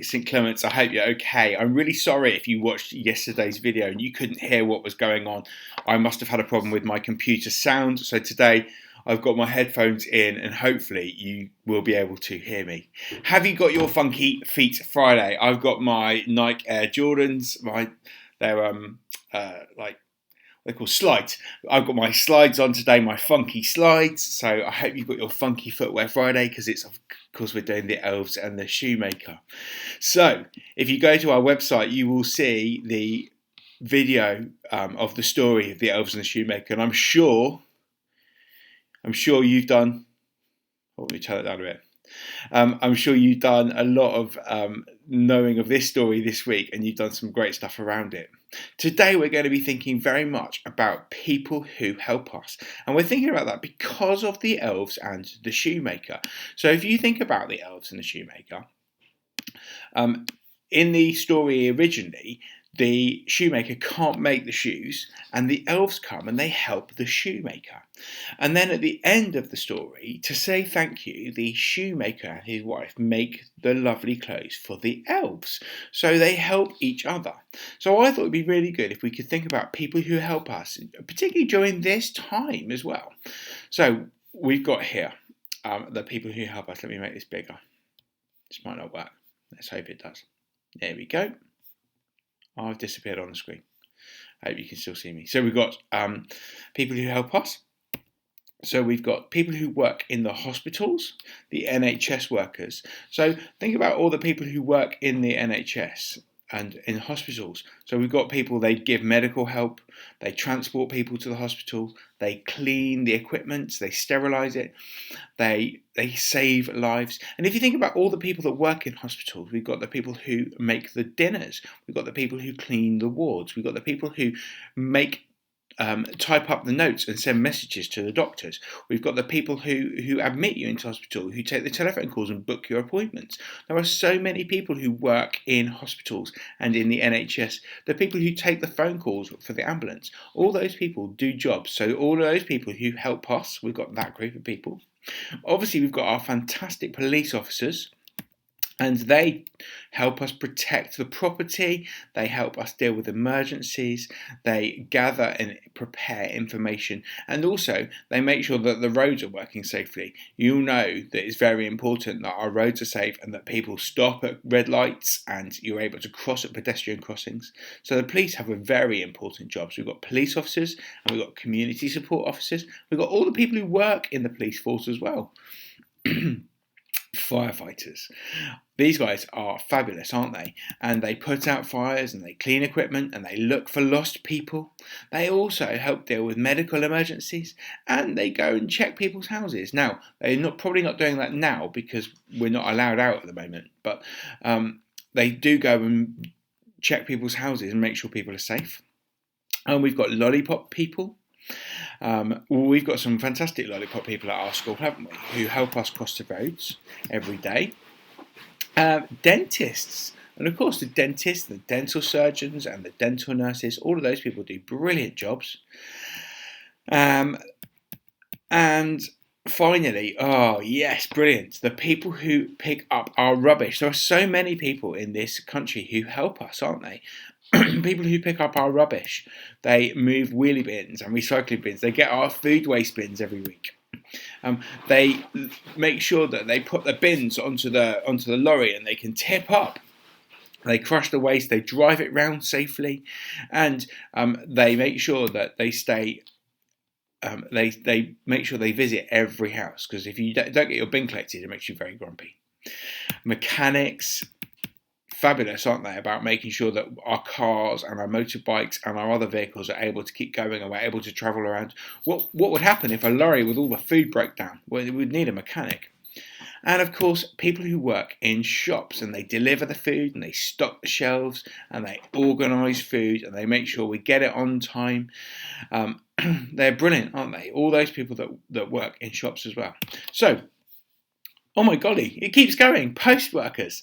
St. Clements, I hope you're okay. I'm really sorry if you watched yesterday's video and you couldn't hear what was going on. I must have had a problem with my computer sound, so today I've got my headphones in and hopefully you will be able to hear me. Have you got your Funky Feet Friday? I've got my Nike Air Jordans, they're like they're called slides. I've got my slides on today, my funky slides. So I hope you've got your funky footwear Friday because it's, of course, we're doing the elves and the shoemaker. So if you go to our website, you will see the video of the story of the elves and the shoemaker. And I'm sure you've done. Oh, let me turn it down a bit. I'm sure you've done a lot of knowing of this story this week, and you've done some great stuff around it. Today we're going to be thinking very much about people who help us, and we're thinking about that because of the elves and the shoemaker. So if you think about the elves and the shoemaker, in the story originally, the shoemaker can't make the shoes, and the elves come and they help the shoemaker. And then at the end of the story, to say thank you, the shoemaker and his wife make the lovely clothes for the elves. So they help each other. So I thought it would be really good if we could think about people who help us, particularly during this time as well. So we've got here the people who help us. Let me make this bigger. This might not work. Let's hope it does. There we go. I've disappeared on the screen. I hope you can still see me. So we've got people who help us. So we've got people who work in the hospitals, the NHS workers. So think about all the people who work in the NHS and in hospitals. So we've got people, they give medical help, they transport people to the hospital, they clean the equipment, they sterilise it, they save lives. And if you think about all the people that work in hospitals, we've got the people who make the dinners, we've got the people who clean the wards, we've got the people who type up the notes and send messages to the doctors. We've got the people who admit you into hospital, who take the telephone calls and book your appointments. There are so many people who work in hospitals and in the NHS. The people who take the phone calls for the ambulance. All those people do jobs. So all of those people who help us, we've got that group of people. Obviously, we've got our fantastic police officers, and they help us protect the property, they help us deal with emergencies, they gather and prepare information, and also they make sure that the roads are working safely. You'll know that it's very important that our roads are safe and that people stop at red lights and you're able to cross at pedestrian crossings. So the police have a very important job. So we've got police officers and we've got community support officers. We've got all the people who work in the police force as well. Firefighters. These guys are fabulous, aren't they? And they put out fires and they clean equipment and they look for lost people. They also help deal with medical emergencies and they go and check people's houses. Now, they're probably not doing that now because we're not allowed out at the moment, but they do go and check people's houses and make sure people are safe. And we've got Lollipop People. We've got some fantastic lollipop people at our school, haven't we, who help us cross the roads every day. Dentists, and of course the dentists, the dental surgeons and the dental nurses, all of those people do brilliant jobs. And finally, oh yes, brilliant, the people who pick up our rubbish. There are so many people in this country who help us, aren't they? People who pick up our rubbish. They move wheelie bins and recycling bins. They get our food waste bins every week. They make sure that they put the bins onto the lorry and they can tip up. They crush the waste. They drive it round safely, and they make sure that they stay. They make sure they visit every house, because if you don't get your bin collected, it makes you very grumpy. Mechanics. Fabulous, aren't they, about making sure that our cars and our motorbikes and our other vehicles are able to keep going and we're able to travel around. What would happen if a lorry with all the food broke down? Well, it would need a mechanic. And of course, people who work in shops and they deliver the food and they stock the shelves and they organise food and they make sure we get it on time. They're brilliant, aren't they? All those people that work in shops as well. So, oh my golly, it keeps going. Post workers,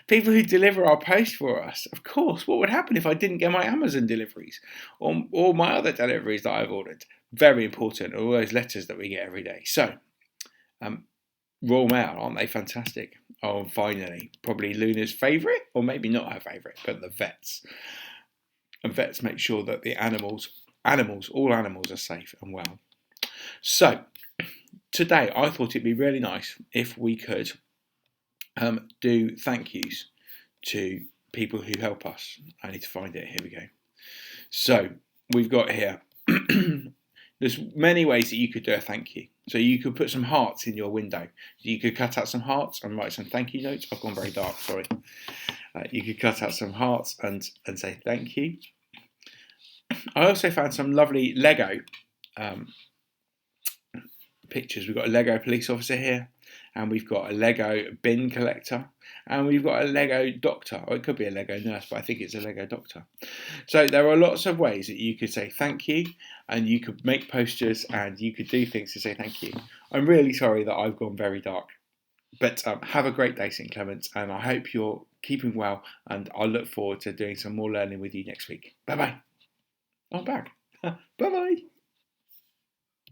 people who deliver our post for us. Of course, what would happen if I didn't get my Amazon deliveries or my other deliveries that I've ordered? Very important, all those letters that we get every day. So, Royal Mail, aren't they fantastic? Oh, and finally, probably Luna's favourite, or maybe not her favourite, but the vets. And vets make sure that the all animals are safe and well. So, today I thought it'd be really nice if we could do thank yous to people who help us. I need to find it. Here we go. So, we've got here, there's many ways that you could do a thank you. So you could put some hearts in your window. You could cut out some hearts and write some thank you notes. I've gone very dark, sorry. You could cut out some hearts and say thank you. I also found some lovely Lego pictures. We've got a Lego police officer here, and we've got a Lego bin collector, and we've got a Lego doctor. Or it could be a Lego nurse, but I think it's a Lego doctor. So there are lots of ways that you could say thank you, and you could make posters, and you could do things to say thank you. I'm really sorry that I've gone very dark. But have a great day, St. Clements, and I hope you're keeping well, and I'll look forward to doing some more learning with you next week. Bye-bye. I'm back. Bye-bye.